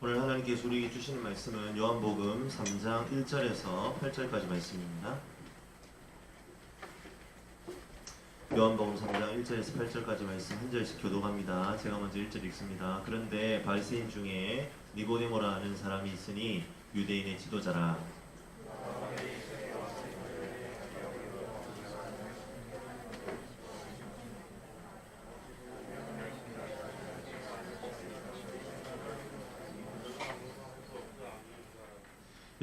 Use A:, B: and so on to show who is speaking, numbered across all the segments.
A: 오늘 하나님께서 우리에게 주시는 말씀은 요한복음 3장 1절에서 8절까지 말씀입니다. 요한복음 3장 1절에서 8절까지 말씀 한 절씩 교독합니다. 제가 먼저 1절 읽습니다. 그런데 바리새인 중에 니고데모라 하는 사람이 있으니 유대인의 지도자라.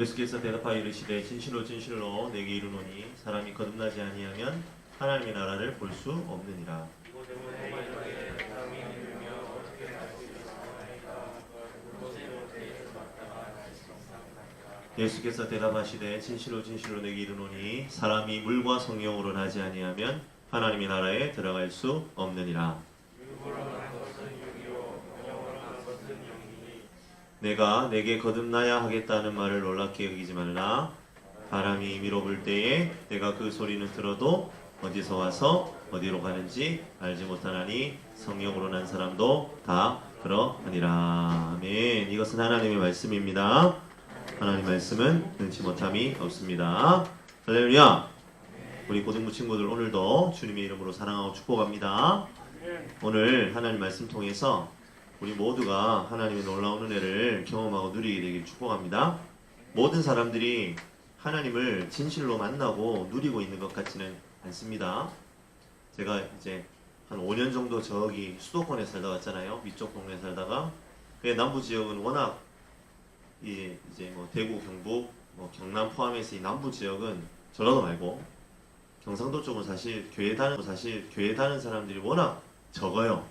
A: 예수께서 대답하여 이르시되 진실로 진실로 내게 이르노니 사람이 거듭나지 아니하면 하나님의 나라를 볼 수 없느니라. 예수께서 대답하시되 진실로 진실로 내게 이르노니 사람이 물과 성령으로 나지 아니하면 하나님의 나라에 들어갈 수 없느니라. 내가 내게 거듭나야 하겠다는 말을 놀랍게 여기지 말라. 바람이 임의로 불 때에 내가 그 소리는 들어도 어디서 와서 어디로 가는지 알지 못하나니 성령으로 난 사람도 다 그러하니라. 아멘. 이것은 하나님의 말씀입니다. 하나님 말씀은 능치 못함이 없습니다. 할렐루야. 우리 고등부 친구들 오늘도 주님의 이름으로 사랑하고 축복합니다. 오늘 하나님 말씀 통해서 우리 모두가 하나님의 놀라운 은혜를 경험하고 누리게 되길 축복합니다. 모든 사람들이 하나님을 진실로 만나고 누리고 있는 것 같지는 않습니다. 제가 이제 한 5년 정도 저기 수도권에 살다 왔잖아요. 위쪽 동네에 살다가 남부 지역은 워낙 이제 뭐 대구, 경북, 뭐 경남 포함해서 이 남부 지역은 전라도 말고 경상도 쪽은 사실 교회 다는 사람들이 워낙 적어요.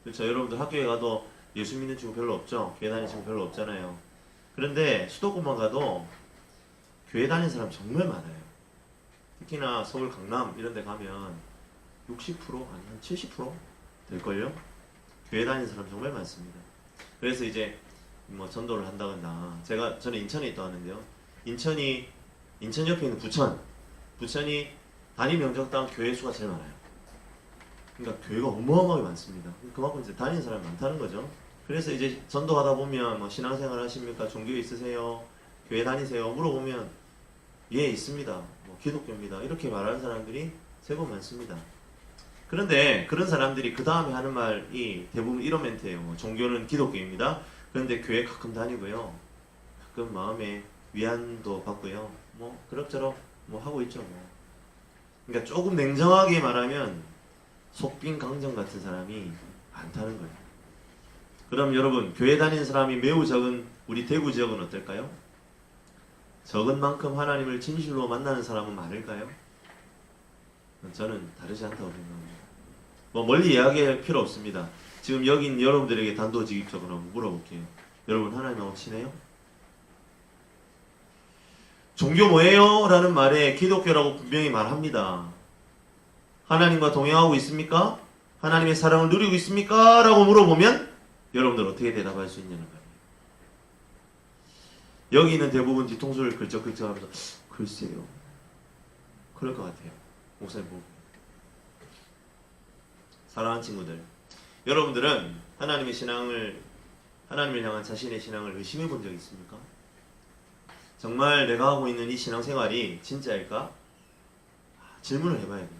A: 그렇죠. 여러분들 학교에 가도 예수 믿는 친구 별로 없죠. 교회 다니는 친구 별로 없잖아요. 그런데 수도권만 가도 교회 다니는 사람 정말 많아요. 특히나 서울, 강남 이런 데 가면 60% 아니 한 70% 될걸요? 교회 다니는 사람 정말 많습니다. 그래서 이제 뭐 전도를 한다거나 저는 인천에 있다 왔는데요. 인천 옆에 있는 부천이 단위 면적당 교회 수가 제일 많아요. 그러니까 교회가 어마어마하게 많습니다. 그만큼 이제 다니는 사람이 많다는 거죠. 그래서 이제 전도하다 보면 뭐 신앙생활 하십니까? 종교에 있으세요? 교회 다니세요? 물어보면 예 있습니다. 뭐 기독교입니다. 이렇게 말하는 사람들이 제법 많습니다. 그런데 그런 사람들이 그 다음에 하는 말이 대부분 이런 멘트예요. 뭐 종교는 기독교입니다. 그런데 교회 가끔 다니고요. 가끔 마음에 위안도 받고요. 뭐 그럭저럭 뭐 하고 있죠. 뭐. 그러니까 조금 냉정하게 말하면 속빈 강정 같은 사람이 많다는 거예요. 그럼 여러분 교회 다니는 사람이 매우 적은 우리 대구 지역은 어떨까요? 적은 만큼 하나님을 진실로 만나는 사람은 많을까요? 저는 다르지 않다고 생각합니다. 뭐 멀리 이야기할 필요 없습니다. 지금 여기 있는 여러분들에게 단도직입적으로 한번 물어볼게요. 여러분 하나님하고 친해요? 종교 뭐예요? 라는 말에 기독교라고 분명히 말합니다. 하나님과 동행하고 있습니까? 하나님의 사랑을 누리고 있습니까? 라고 물어보면 여러분들 어떻게 대답할 수 있냐는 거예요. 여기 있는 대부분 뒤통수를 긁적긁적 하면서 글쎄요. 그럴 것 같아요. 목사님 보고. 사랑하는 친구들, 여러분들은 하나님을 향한 자신의 신앙을 의심해 본 적 있습니까? 정말 내가 하고 있는 이 신앙생활이 진짜일까? 질문을 해봐야 돼요.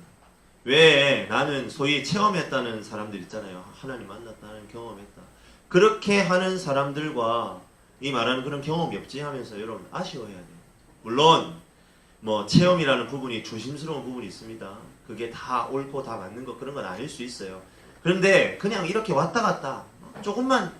A: 왜 나는 소위 체험했다는 사람들 있잖아요. 하나님 만났다는 경험했다. 그렇게 하는 사람들과 이 말하는 그런 경험이 없지 하면서 여러분 아쉬워해야 돼요. 물론 뭐 체험이라는 부분이 조심스러운 부분이 있습니다. 그게 다 옳고 다 맞는 거 그런 건 아닐 수 있어요. 그런데 그냥 이렇게 왔다 갔다 조금만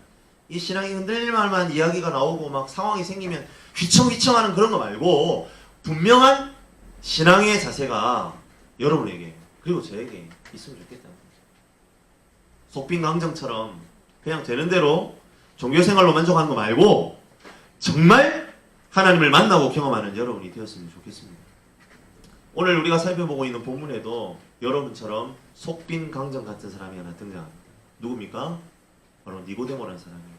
A: 이 신앙이 흔들릴 만한 이야기가 나오고 막 상황이 생기면 휘청휘청하는 그런 거 말고 분명한 신앙의 자세가 여러분에게 그리고 저에게 있으면 좋겠다는 거죠. 속빈 강정처럼 그냥 되는 대로 종교생활로 만족하는 거 말고 정말 하나님을 만나고 경험하는 여러분이 되었으면 좋겠습니다. 오늘 우리가 살펴보고 있는 본문에도 여러분처럼 속빈 강정 같은 사람이 하나 등장합니다. 누굽니까? 바로 니고데모라는 사람이에요.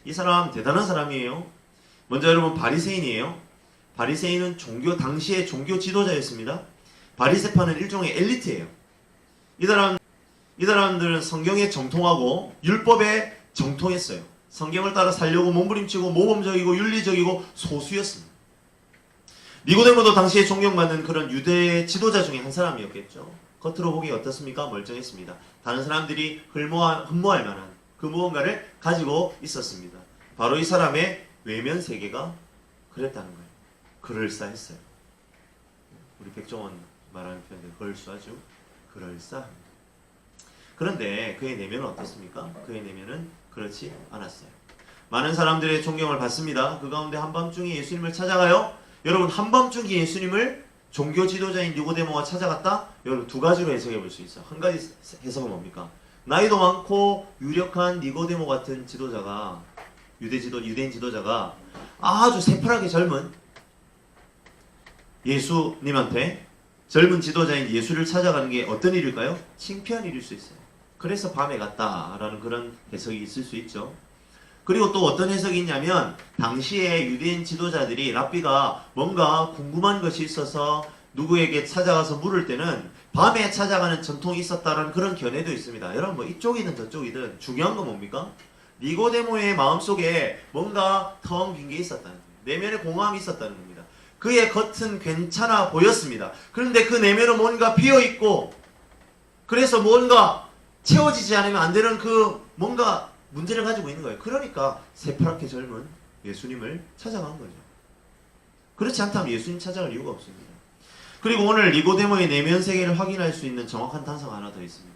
A: 이 사람 대단한 사람이에요. 먼저 여러분 바리새인이에요. 바리새인은 당시의 종교 지도자였습니다. 바리새파는 일종의 엘리트예요. 이 사람들은 성경에 정통하고 율법에 정통했어요. 성경을 따라 살려고 몸부림치고 모범적이고 윤리적이고 소수였습니다. 니고데모도 당시에 존경받는 그런 유대 지도자 중에 한 사람이었겠죠. 겉으로 보기 어떻습니까? 멀쩡했습니다. 다른 사람들이 흠모할 만한 그 무언가를 가지고 있었습니다. 바로 이 사람의 외면 세계가 그랬다는 거예요. 그럴싸했어요. 우리 백종원 말하는 표현들 그럴싸하죠. 그럴싸합니다. 그런데 그의 내면은 어떻습니까? 그의 내면은 그렇지 않았어요. 많은 사람들의 존경을 받습니다. 그 가운데 한밤중에 예수님을 찾아가요. 여러분, 한밤중에 예수님을 종교 지도자인 니고데모가 찾아갔다? 여러분, 두 가지로 해석해 볼 수 있어요. 한 가지 해석은 뭡니까? 나이도 많고 유력한 니고데모 같은 지도자가 유대인 지도자가 아주 새파랗게 젊은 예수님한테 젊은 지도자인 예수를 찾아가는 게 어떤 일일까요? 창피한 일일 수 있어요. 그래서 밤에 갔다라는 그런 해석이 있을 수 있죠. 그리고 또 어떤 해석이 있냐면 당시에 유대인 지도자들이 랍비가 뭔가 궁금한 것이 있어서 누구에게 찾아가서 물을 때는 밤에 찾아가는 전통이 있었다라는 그런 견해도 있습니다. 여러분, 뭐 이쪽이든 저쪽이든 중요한 건 뭡니까? 니고데모의 마음속에 뭔가 텅 빈 게 있었다는 거예요. 내면에 공허함이 있었다는 겁니다. 그의 겉은 괜찮아 보였습니다. 그런데 그 내면은 뭔가 비어있고 그래서 뭔가 채워지지 않으면 안 되는 그 뭔가 문제를 가지고 있는 거예요. 그러니까 새파랗게 젊은 예수님을 찾아간 거죠. 그렇지 않다면 예수님 찾아갈 이유가 없습니다. 그리고 오늘 니고데모의 내면 세계를 확인할 수 있는 정확한 단서가 하나 더 있습니다.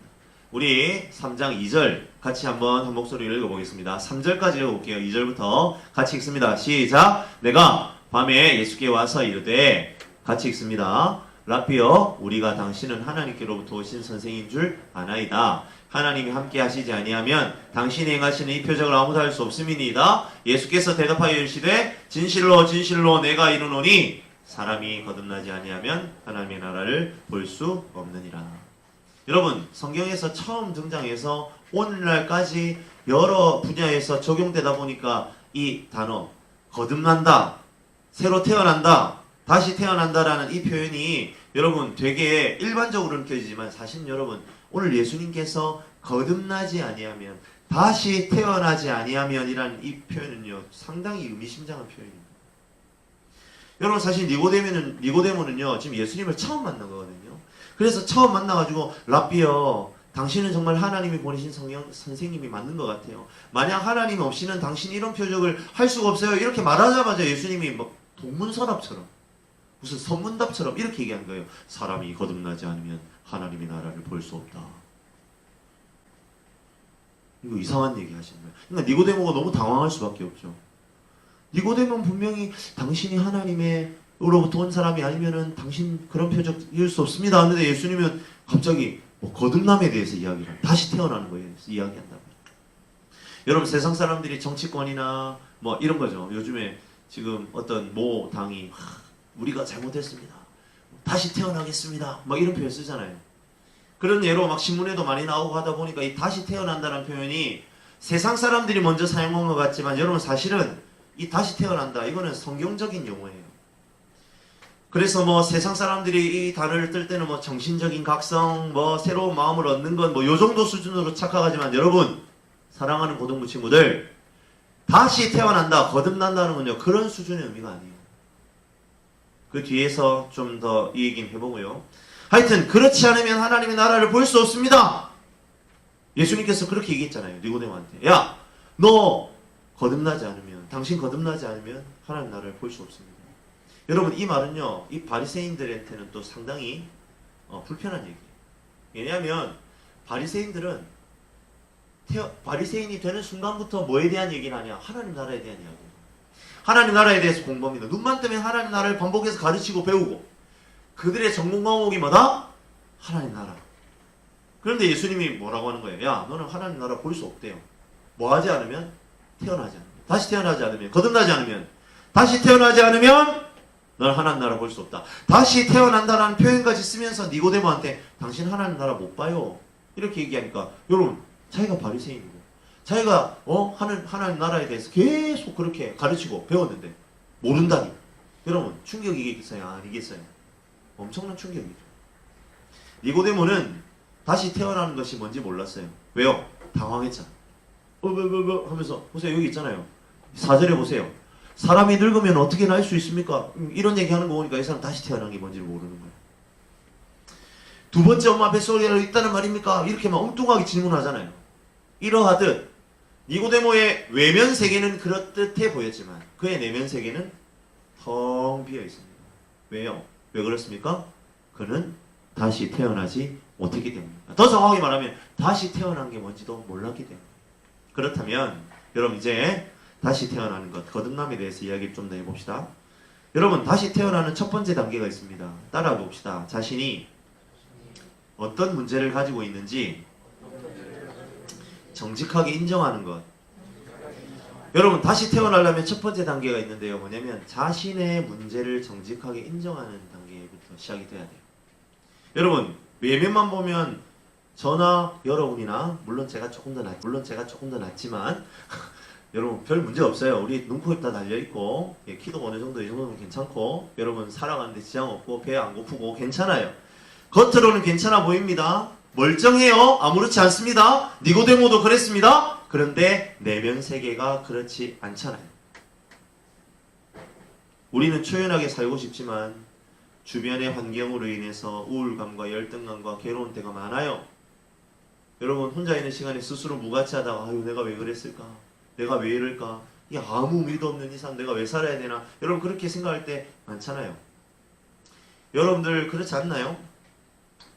A: 우리 3장 2절 같이 한번 한 목소리로 읽어보겠습니다. 3절까지 읽어볼게요. 2절부터 같이 읽습니다. 시작! 내가 밤에 예수께 와서 이르되 같이 읽습니다. 랍비여, 우리가 당신은 하나님께로부터 오신 선생인 줄 아나이다. 하나님이 함께 하시지 아니하면 당신이 행하시는 이 표적을 아무도 할 수 없음이니이다. 예수께서 대답하여 이르시되 진실로 진실로 내가 이르노니 사람이 거듭나지 아니하면 하나님의 나라를 볼 수 없느니라. 여러분, 성경에서 처음 등장해서 오늘날까지 여러 분야에서 적용되다 보니까 이 단어 거듭난다, 새로 태어난다, 다시 태어난다라는 이 표현이 여러분 되게 일반적으로 느껴지지만 사실 여러분 오늘 예수님께서 거듭나지 아니하면 다시 태어나지 아니하면이라는 이 표현은요 상당히 의미심장한 표현입니다. 여러분, 사실 니고데모는요 지금 예수님을 처음 만난 거거든요. 그래서 처음 만나가지고 랍비여, 당신은 정말 하나님이 보내신 선생님이 맞는 것 같아요. 만약 하나님 없이는 당신이 이런 표적을 할 수가 없어요. 이렇게 말하자마자 예수님이 뭐 동문서답처럼 무슨 선문답처럼 이렇게 얘기한 거예요. 사람이 거듭나지 않으면 하나님의 나라를 볼 수 없다. 이거 이상한 얘기 하시는 거예요. 그러니까 니고데모가 너무 당황할 수밖에 없죠. 니고데모는 분명히 당신이 하나님으로부터 온 사람이 아니면은 당신 그런 표적 이룰 수 없습니다 하는데 예수님은 갑자기 뭐 거듭남에 대해서 이야기를 다시 태어나는 거에 대해서 이야기한다고. 여러분, 세상 사람들이 정치권이나 뭐 이런 거죠. 요즘에 지금 어떤 모 당이 우리가 잘못했습니다, 다시 태어나겠습니다, 막 이런 표현 쓰잖아요. 그런 예로 막 신문에도 많이 나오고 하다 보니까 이 다시 태어난다는 표현이 세상 사람들이 먼저 사용한 것 같지만 여러분 사실은 이 다시 태어난다 이거는 성경적인 용어예요. 그래서 뭐 세상 사람들이 이 단어를 뜰 때는 뭐 정신적인 각성, 뭐 새로운 마음을 얻는 건 뭐 요 정도 수준으로 착각하지만 여러분, 사랑하는 고등부 친구들, 다시 태어난다, 거듭난다는 건요 그런 수준의 의미가 아니에요. 그 뒤에서 좀 더 이 얘기는 해보고요. 하여튼 그렇지 않으면 하나님의 나라를 볼 수 없습니다. 예수님께서 그렇게 얘기했잖아요. 니고데모한테. 야, 너 거듭나지 않으면, 당신 거듭나지 않으면 하나님 나라를 볼 수 없습니다. 여러분, 이 말은요 이 바리새인들한테는 또 상당히 불편한 얘기예요. 왜냐하면 바리새인들은 바리새인이 되는 순간부터 뭐에 대한 얘기를 하냐? 하나님 나라에 대한 이야기예요. 하나님 나라에 대해서 공부합니다. 눈만 뜨면 하나님 나라를 반복해서 가르치고 배우고, 그들의 전공 과목이 뭐다? 하나님 나라. 그런데 예수님이 뭐라고 하는 거예요? 야, 너는 하나님 나라 볼 수 없대요. 뭐 하지 않으면? 태어나지 않으면, 다시 태어나지 않으면, 거듭나지 않으면, 다시 태어나지 않으면 넌 하나님 나라 볼 수 없다. 다시 태어난다라는 표현까지 쓰면서 니고데모한테 당신 하나님 나라 못 봐요, 이렇게 얘기하니까 여러분, 자기가 바리새인이고 자기가 하나님 나라에 대해서 계속 그렇게 가르치고 배웠는데 모른다니, 여러분 충격이겠어요? 아니겠어요? 엄청난 충격이죠. 니고데모는 다시 태어나는 것이 뭔지 몰랐어요. 왜요? 당황했잖아. 하면서 보세요. 여기 있잖아요. 4절에 보세요. 사람이 늙으면 어떻게 날 수 있습니까? 이런 얘기하는 거 보니까 이 사람 다시 태어난 게 뭔지를 모르는 거예요. 두 번째 엄마 뱃속에 있다는 말입니까? 이렇게 막 엉뚱하게 질문하잖아요. 이러하듯 니고데모의 외면 세계는 그렇듯해 보였지만 그의 내면 세계는 텅 비어 있습니다. 왜요? 왜 그렇습니까? 그는 다시 태어나지 못했기 때문입니다. 더 정확하게 말하면 다시 태어난 게 뭔지도 몰랐기 때문입니다. 그렇다면 여러분 이제 다시 태어나는 것, 거듭남에 대해서 이야기를 좀 더 해봅시다. 여러분 다시 태어나는 첫 번째 단계가 있습니다. 따라해 봅시다. 자신이 어떤 문제를 가지고 있는지 정직하게 인정하는 것. 여러분 다시 태어나려면 첫 번째 단계가 있는데요. 뭐냐면 자신의 문제를 정직하게 인정하는 단계부터 시작이 돼야 돼요. 여러분 외면만 보면 저나 여러분이나 물론 제가 조금 더 낫지만 여러분 별 문제 없어요. 우리 눈, 코, 입 다 달려있고 키도 어느 정도 이 정도면 괜찮고 여러분 살아가는데 지장 없고 배 안 고프고 괜찮아요. 겉으로는 괜찮아 보입니다. 멀쩡해요. 아무렇지 않습니다. 니고데모도 그랬습니다. 그런데 내면 세계가 그렇지 않잖아요. 우리는 초연하게 살고 싶지만 주변의 환경으로 인해서 우울감과 열등감과 괴로운 때가 많아요. 여러분 혼자 있는 시간에 스스로 무가치하다가 아유 내가 왜 그랬을까? 내가 왜 이럴까? 이 아무 의미도 없는 이상 내가 왜 살아야 되나? 여러분 그렇게 생각할 때 많잖아요. 여러분들 그렇지 않나요?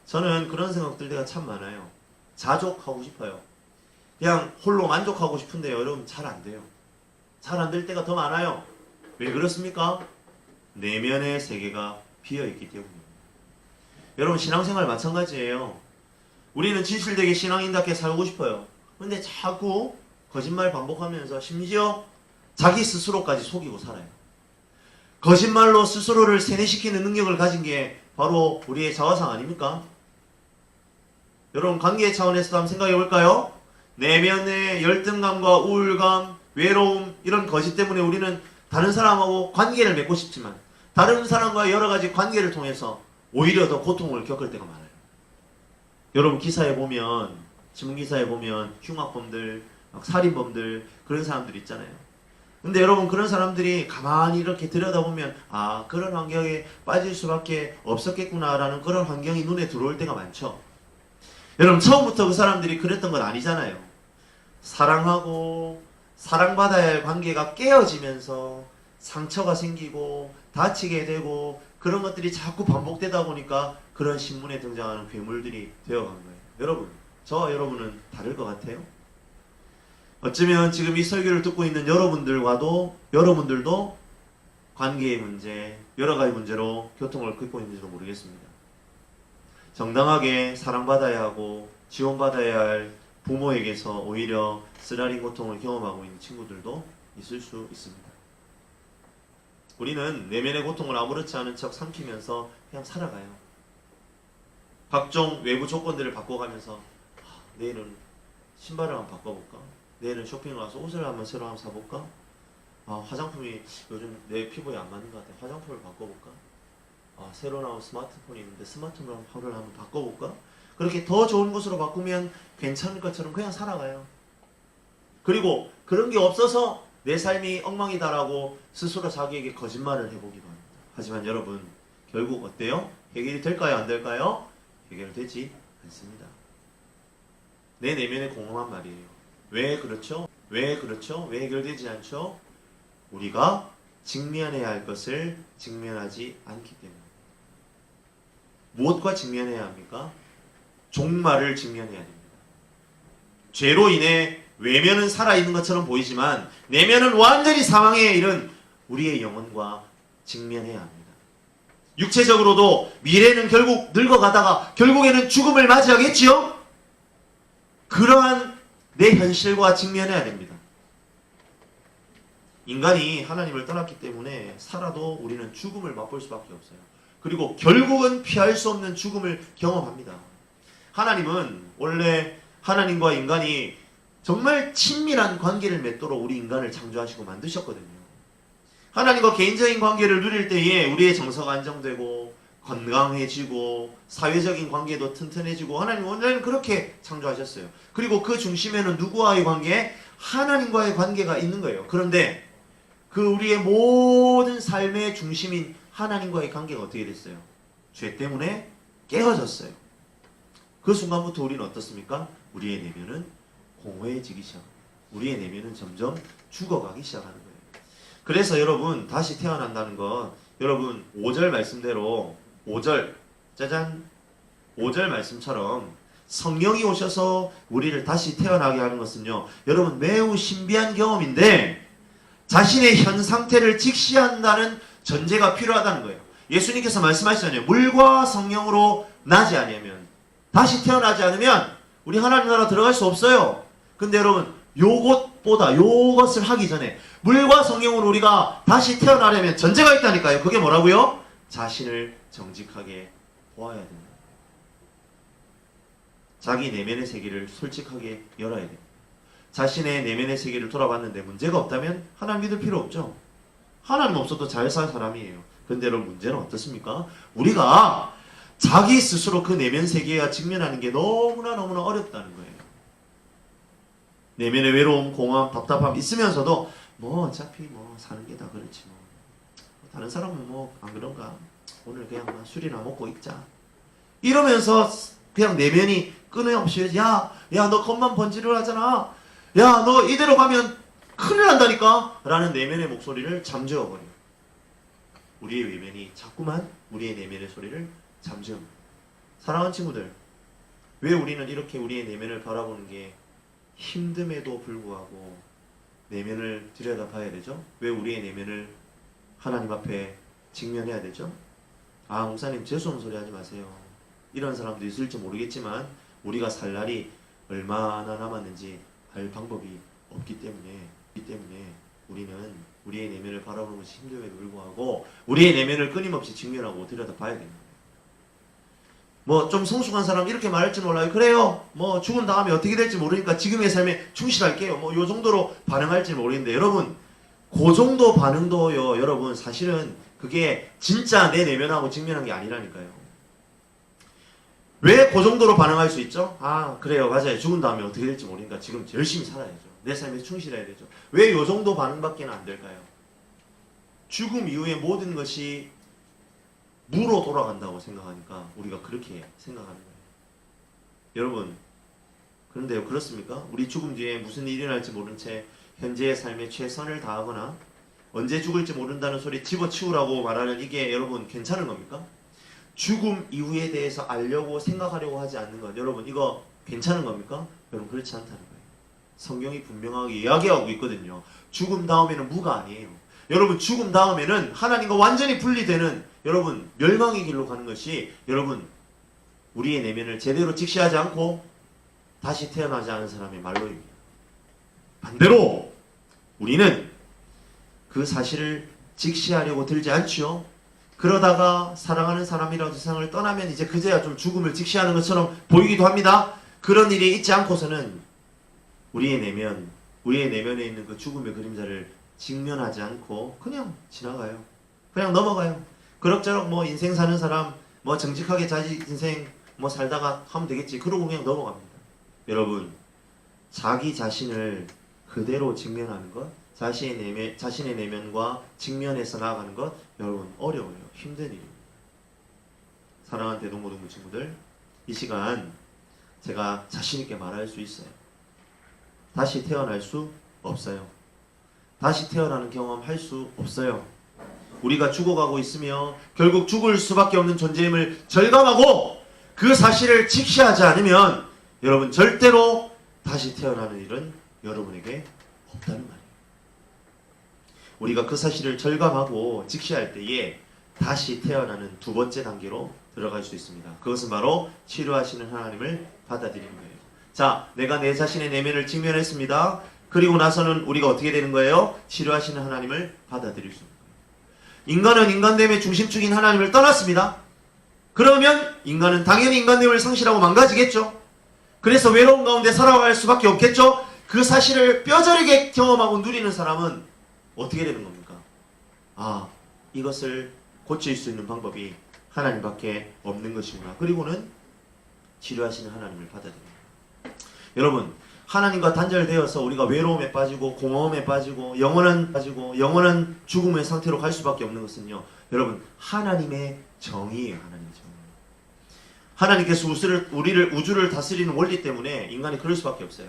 A: 저는 그런 생각 들 때가 참 많아요. 자족하고 싶어요. 그냥 홀로 만족하고 싶은데요. 여러분 잘 안 돼요. 잘 안 될 때가 더 많아요. 왜 그렇습니까? 내면의 세계가 비어있기 때문입니다. 여러분 신앙생활 마찬가지예요. 우리는 진실되게 신앙인답게 살고 싶어요. 근데 자꾸 거짓말 반복하면서 심지어 자기 스스로까지 속이고 살아요. 거짓말로 스스로를 세뇌시키는 능력을 가진 게 바로 우리의 자화상 아닙니까? 여러분 관계 차원에서도 한번 생각해 볼까요? 내면의 열등감과 우울감, 외로움 이런 거짓 때문에 우리는 다른 사람하고 관계를 맺고 싶지만 다른 사람과 여러 가지 관계를 통해서 오히려 더 고통을 겪을 때가 많아요. 여러분 기사에 보면 신문기사에 보면 흉악범들, 막 살인범들 그런 사람들 있잖아요. 근데 여러분 그런 사람들이 가만히 이렇게 들여다보면 아 그런 환경에 빠질 수밖에 없었겠구나라는 그런 환경이 눈에 들어올 때가 많죠. 여러분 처음부터 그 사람들이 그랬던 건 아니잖아요. 사랑하고 사랑받아야 할 관계가 깨어지면서 상처가 생기고 다치게 되고 그런 것들이 자꾸 반복되다 보니까 그런 신문에 등장하는 괴물들이 되어간 거예요. 여러분 저와 여러분은 다를 것 같아요. 어쩌면 지금 이 설교를 듣고 있는 여러분들도 관계의 문제, 여러 가지 문제로 고통을 겪고 있는지도 모르겠습니다. 정당하게 사랑받아야 하고 지원받아야 할 부모에게서 오히려 쓰라린 고통을 경험하고 있는 친구들도 있을 수 있습니다. 우리는 내면의 고통을 아무렇지 않은 척 삼키면서 그냥 살아가요. 각종 외부 조건들을 바꿔가면서 내일은 신발을 한번 바꿔볼까? 내일은 쇼핑을 가서 옷을 한번 새로 한번 사볼까? 화장품이 요즘 내 피부에 안 맞는 것 같아. 화장품을 바꿔볼까? 새로 나온 스마트폰이 있는데 스마트폰을 한번 바꿔볼까? 그렇게 더 좋은 것으로 바꾸면 괜찮을 것처럼 그냥 살아가요. 그리고 그런 게 없어서 내 삶이 엉망이다라고 스스로 자기에게 거짓말을 해보기도 합니다. 하지만 여러분 결국 어때요? 해결이 될까요? 안 될까요? 해결되지 않습니다. 내 내면에 공허한 말이에요. 왜 그렇죠? 왜 해결되지 않죠? 우리가 직면해야 할 것을 직면하지 않기 때문에. 무엇과 직면해야 합니까? 종말을 직면해야 됩니다. 죄로 인해 외면은 살아있는 것처럼 보이지만 내면은 완전히 사망에 이른 우리의 영혼과 직면해야 합니다. 육체적으로도 미래는 결국 늙어가다가 결국에는 죽음을 맞이하겠지요? 그러한 내 현실과 직면해야 됩니다. 인간이 하나님을 떠났기 때문에 살아도 우리는 죽음을 맛볼 수밖에 없어요. 그리고 결국은 피할 수 없는 죽음을 경험합니다. 하나님은 원래 하나님과 인간이 정말 친밀한 관계를 맺도록 우리 인간을 창조하시고 만드셨거든요. 하나님과 개인적인 관계를 누릴 때에 우리의 정서가 안정되고 건강해지고 사회적인 관계도 튼튼해지고 하나님 원래는 그렇게 창조하셨어요. 그리고 그 중심에는 누구와의 관계? 하나님과의 관계가 있는 거예요. 그런데 그 우리의 모든 삶의 중심인 하나님과의 관계가 어떻게 됐어요? 죄 때문에 깨어졌어요. 그 순간부터 우리는 어떻습니까? 우리의 내면은 공허해지기 시작합니다. 우리의 내면은 점점 죽어가기 시작하는 거예요. 그래서 여러분 다시 태어난다는 건 여러분 5절 말씀대로 5절 짜잔 5절 말씀처럼 성령이 오셔서 우리를 다시 태어나게 하는 것은요 여러분 매우 신비한 경험인데 자신의 현 상태를 직시한다는 전제가 필요하다는 거예요. 예수님께서 말씀하시잖아요. 물과 성령으로 나지 아니하면 다시 태어나지 않으면 우리 하나님 나라 들어갈 수 없어요. 근데 여러분 요것보다 요것을 하기 전에 물과 성령으로 우리가 다시 태어나려면 전제가 있다니까요. 그게 뭐라고요? 자신을 정직하게 보아야 된다. 자기 내면의 세계를 솔직하게 열어야 됩니다. 자신의 내면의 세계를 돌아봤는데 문제가 없다면 하나님 믿을 필요 없죠. 하나님 없어도 잘 살 사람이에요. 근데 여러분 문제는 어떻습니까? 우리가 자기 스스로 그 내면 세계와 직면하는 게 너무나 어렵다는 거예요. 내면의 외로움, 공허함, 답답함 있으면서도 뭐 어차피 뭐 사는 게 다 그렇지 뭐. 다른 사람은 뭐 안 그런가? 오늘 그냥 술이나 먹고 있자. 이러면서 그냥 내면이 끊임없이 야 너 겉만 번지르르 하잖아. 야 너 이대로 가면 큰일 난다니까 라는 내면의 목소리를 잠재워버려요. 우리의 외면이 자꾸만 우리의 내면의 소리를 잠재웁니다. 사랑하는 친구들, 왜 우리는 이렇게 우리의 내면을 바라보는 게 힘듦에도 불구하고 내면을 들여다봐야 되죠? 왜 우리의 내면을 하나님 앞에 직면해야 되죠? 아 목사님 재수없는 소리 하지 마세요. 이런 사람도 있을지 모르겠지만 우리가 살 날이 얼마나 남았는지 알 방법이 없기 때문에 우리는 우리의 내면을 바라보는 것이 힘듦에도 불구하고 우리의 내면을 끊임없이 직면하고 들여다봐야 됩니다. 뭐 좀 성숙한 사람 이렇게 말할지 몰라요. 그래요. 뭐 죽은 다음에 어떻게 될지 모르니까 지금의 삶에 충실할게요. 뭐 요 정도로 반응할지 모르겠는데 여러분 그 정도 반응도요. 여러분 사실은 그게 진짜 내 내면하고 직면한 게 아니라니까요. 왜 그 정도로 반응할 수 있죠? 아 그래요. 맞아요. 죽은 다음에 어떻게 될지 모르니까 지금 열심히 살아야죠. 내 삶에 충실해야 되죠. 왜 요 정도 반응밖에 안 될까요? 죽음 이후의 모든 것이 무로 돌아간다고 생각하니까 우리가 그렇게 생각하는 거예요. 여러분 그런데요 그렇습니까? 우리 죽음 뒤에 무슨 일이 일어날지 모른 채 현재의 삶에 최선을 다하거나 언제 죽을지 모른다는 소리 집어치우라고 말하는 이게 여러분 괜찮은 겁니까? 죽음 이후에 대해서 알려고 생각하려고 하지 않는 것 여러분 이거 괜찮은 겁니까? 여러분 그렇지 않다는 거예요. 성경이 분명하게 이야기하고 있거든요. 죽음 다음에는 무가 아니에요. 여러분 죽음 다음에는 하나님과 완전히 분리되는 여러분 멸망의 길로 가는 것이 여러분 우리의 내면을 제대로 직시하지 않고 다시 태어나지 않은 사람의 말로입니다. 반대로 우리는 그 사실을 직시하려고 들지 않지요. 그러다가 사랑하는 사람이라도 세상을 떠나면 이제 그제야 좀 죽음을 직시하는 것처럼 보이기도 합니다. 그런 일이 있지 않고서는 우리의 내면에 있는 그 죽음의 그림자를 직면하지 않고 그냥 지나가요. 그냥 넘어가요. 그럭저럭 뭐 인생 사는 사람 뭐 정직하게 자기 인생 뭐 살다가 하면 되겠지. 그러고 그냥 넘어갑니다. 여러분 자기 자신을 그대로 직면하는 것 자신의 내면과 직면해서 나아가는 것 여러분 어려워요. 힘든 일입니다. 사랑하는 대동고등부 친구들 이 시간 제가 자신있게 말할 수 있어요. 다시 태어날 수 없어요. 다시 태어나는 경험 할 수 없어요. 우리가 죽어가고 있으며 결국 죽을 수밖에 없는 존재임을 절감하고 그 사실을 직시하지 않으면 여러분 절대로 다시 태어나는 일은 여러분에게 없다는 말이에요. 우리가 그 사실을 절감하고 직시할 때에 다시 태어나는 두 번째 단계로 들어갈 수 있습니다. 그것은 바로 치료하시는 하나님을 받아들이는 거예요. 자, 내가 내 자신의 내면을 직면했습니다. 그리고 나서는 우리가 어떻게 되는 거예요? 치료하시는 하나님을 받아들일 수 있는 거예요. 인간은 인간됨의 중심축인 하나님을 떠났습니다. 그러면 인간은 당연히 인간됨을 상실하고 망가지겠죠. 그래서 외로움 가운데 살아갈 수밖에 없겠죠. 그 사실을 뼈저리게 경험하고 누리는 사람은 어떻게 되는 겁니까? 아, 이것을 고칠 수 있는 방법이 하나님밖에 없는 것이구나. 그리고는 치료하시는 하나님을 받아들입니다. 여러분, 하나님과 단절되어서 우리가 외로움에 빠지고 공허함에 빠지고 영원한 죽음의 상태로 갈 수밖에 없는 것은요, 여러분, 하나님의 정의예요. 하나님의 정의. 하나님께서 우주를 다스리는 원리 때문에 인간이 그럴 수밖에 없어요.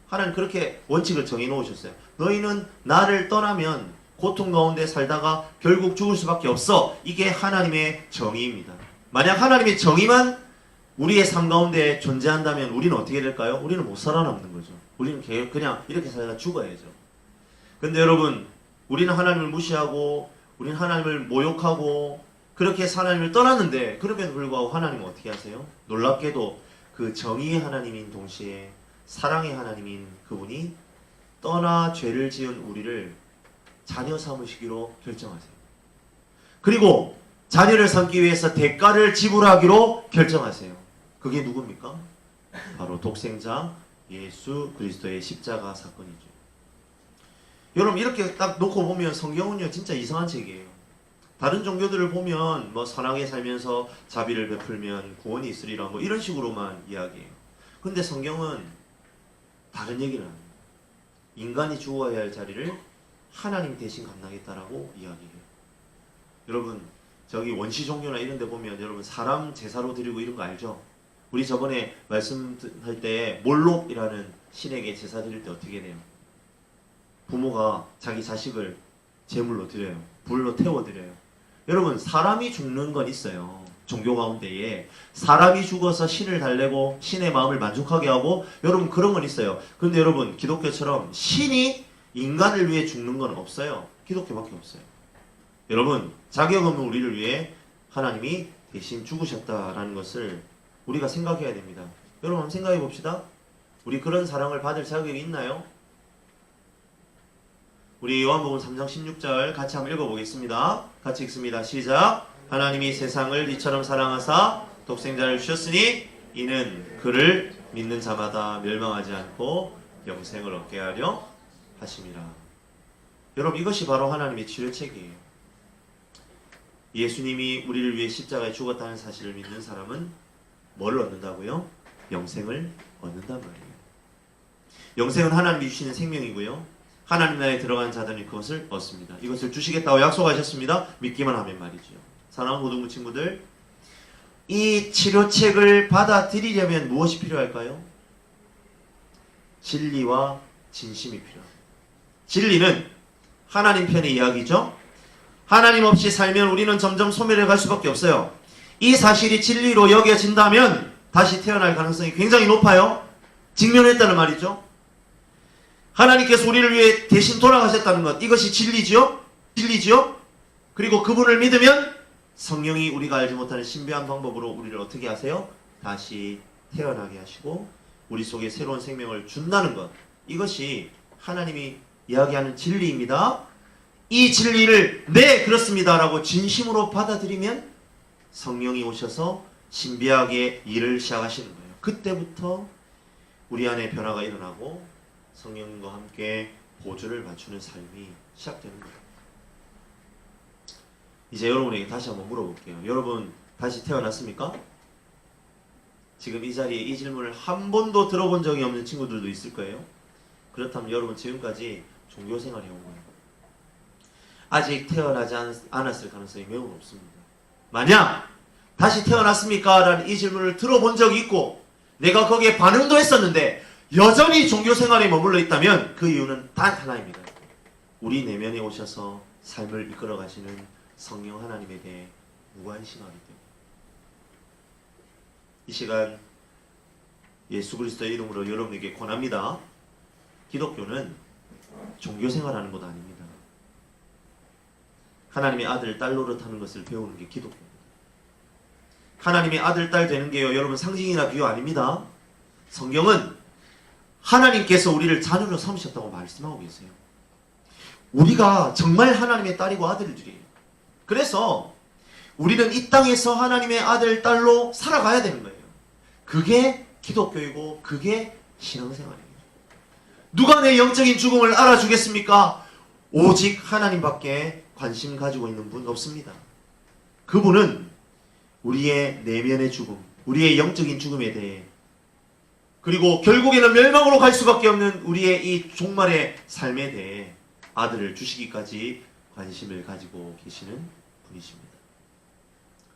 A: 하나님 그렇게 원칙을 정해 놓으셨어요. 너희는 나를 떠나면 고통 가운데 살다가 결국 죽을 수밖에 없어. 이게 하나님의 정의입니다. 만약 하나님의 정의만 우리의 삶 가운데 존재한다면 우리는 어떻게 될까요? 우리는 못 살아남는 거죠. 우리는 그냥 이렇게 살다 죽어야죠. 근데 여러분, 우리는 하나님을 무시하고 우리는 하나님을 모욕하고 그렇게 하나님을 떠났는데, 그럼에도 불구하고 하나님은 어떻게 하세요? 놀랍게도 그 정의의 하나님인 동시에 사랑의 하나님인 그분이 떠나 죄를 지은 우리를 자녀 삼으시기로 결정하세요. 그리고 자녀를 삼기 위해서 대가를 지불하기로 결정하세요. 그게 누굽니까? 바로 독생자 예수 그리스도의 십자가 사건이죠. 여러분, 이렇게 딱 놓고 보면 성경은요 진짜 이상한 책이에요. 다른 종교들을 보면 뭐 선하게 살면서 자비를 베풀면 구원이 있으리라 뭐 이런 식으로만 이야기해요. 근데 성경은 다른 얘기를 합니다. 인간이 죽어야 할 자리를 하나님 대신 감당했다라고 이야기해요. 여러분, 저기 원시 종교나 이런 데 보면 여러분 사람 제사로 드리고 이런 거 알죠? 우리 저번에 말씀할 때 몰록이라는 신에게 제사 드릴 때 어떻게 돼요? 부모가 자기 자식을 제물로 드려요. 불로 태워 드려요. 여러분, 사람이 죽는 건 있어요. 종교 가운데에 사람이 죽어서 신을 달래고 신의 마음을 만족하게 하고, 여러분 그런 건 있어요. 그런데 여러분, 기독교처럼 신이 인간을 위해 죽는 건 없어요. 기독교밖에 없어요. 여러분, 자격 없는 우리를 위해 하나님이 대신 죽으셨다라는 것을 우리가 생각해야 됩니다. 여러분 한번 생각해 봅시다. 우리 그런 사랑을 받을 자격이 있나요? 우리 요한복음 3장 16절 같이 한번 읽어보겠습니다. 같이 읽습니다. 시작. 하나님이 세상을 이처럼 사랑하사 독생자를 주셨으니 이는 그를 믿는 자마다 멸망하지 않고 영생을 얻게 하려 하심이라. 여러분, 이것이 바로 하나님의 치료책이에요. 예수님이 우리를 위해 십자가에 죽었다는 사실을 믿는 사람은 뭘 얻는다고요? 영생을 얻는단 말이에요. 영생은 하나님이 주시는 생명이고요, 하나님 나라에 들어간 자들이 그것을 얻습니다. 이것을 주시겠다고 약속하셨습니다. 믿기만 하면 말이죠. 사랑하는 고등부 친구들, 이 치료책을 받아들이려면 무엇이 필요할까요? 진리와 진심이 필요합니다. 진리는 하나님 편의 이야기죠. 하나님 없이 살면 우리는 점점 소멸해 갈 수밖에 없어요. 이 사실이 진리로 여겨진다면 다시 태어날 가능성이 굉장히 높아요. 직면했다는 말이죠. 하나님께서 우리를 위해 대신 돌아가셨다는 것, 이것이 진리지요? 진리지요? 그리고 그분을 믿으면 성령이 우리가 알지 못하는 신비한 방법으로 우리를 어떻게 하세요? 다시 태어나게 하시고 우리 속에 새로운 생명을 준다는 것, 이것이 하나님이 이야기하는 진리입니다. 이 진리를 네 그렇습니다 라고 진심으로 받아들이면 성령이 오셔서 신비하게 일을 시작하시는 거예요. 그때부터 우리 안에 변화가 일어나고 성령과 함께 보조를 맞추는 삶이 시작되는 거예요. 이제 여러분에게 다시 한번 물어볼게요. 여러분 다시 태어났습니까? 지금 이 자리에 이 질문을 한 번도 들어본 적이 없는 친구들도 있을 거예요. 그렇다면 여러분 지금까지 종교생활 해온 거예요. 아직 태어나지 않았을 가능성이 매우 높습니다. 만약 다시 태어났습니까? 라는 이 질문을 들어본 적이 있고 내가 거기에 반응도 했었는데 여전히 종교생활에 머물러 있다면 그 이유는 단 하나입니다. 우리 내면에 오셔서 삶을 이끌어 가시는 성령 하나님에 대해 무관심하기 때문에. 이 시간 예수 그리스도의 이름으로 여러분에게 권합니다. 기독교는 종교생활하는 것 아닙니다. 하나님의 아들, 딸 노릇하는 것을 배우는 게 기독교입니다. 하나님의 아들, 딸 되는 게요, 여러분 상징이나 비유 아닙니다. 성경은 하나님께서 우리를 자녀로 삼으셨다고 말씀하고 계세요. 우리가 정말 하나님의 딸이고 아들들이에요. 그래서 우리는 이 땅에서 하나님의 아들, 딸로 살아가야 되는 거예요. 그게 기독교이고 그게 신앙생활이에요. 누가 내 영적인 죽음을 알아주겠습니까? 오직 하나님밖에 관심 가지고 있는 분 없습니다. 그분은 우리의 내면의 죽음, 우리의 영적인 죽음에 대해 그리고 결국에는 멸망으로 갈 수밖에 없는 우리의 이 종말의 삶에 대해 아들을 주시기까지 관심을 가지고 계시는 분이십니다.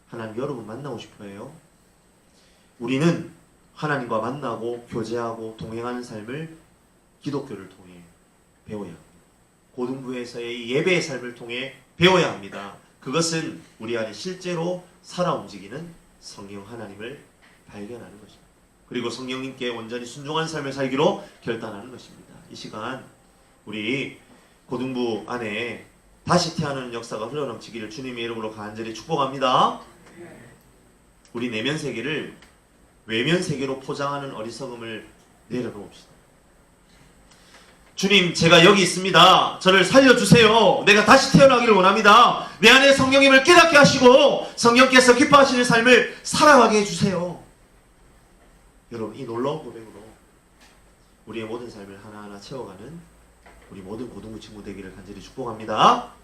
A: 하나님 여러분 만나고 싶어요. 우리는 하나님과 만나고 교제하고 동행하는 삶을 기독교를 통해 배워야 합니다. 고등부에서의 예배의 삶을 통해 배워야 합니다. 그것은 우리 안에 실제로 살아 움직이는 성령 하나님을 발견하는 것입니다. 그리고 성령님께 온전히 순종한 삶을 살기로 결단하는 것입니다. 이 시간 우리 고등부 안에 다시 태어나는 역사가 흘러넘치기를 주님의 이름으로 간절히 축복합니다. 우리 내면 세계를 외면 세계로 포장하는 어리석음을 내려놓읍시다. 주님, 제가 여기 있습니다. 저를 살려주세요. 내가 다시 태어나기를 원합니다. 내 안에 성령님을 깨닫게 하시고 성령께서 기뻐하시는 삶을 살아가게 해주세요. 여러분, 이 놀라운 고백으로 우리의 모든 삶을 하나하나 채워가는 우리 모든 고등부 친구 되기를 간절히 축복합니다.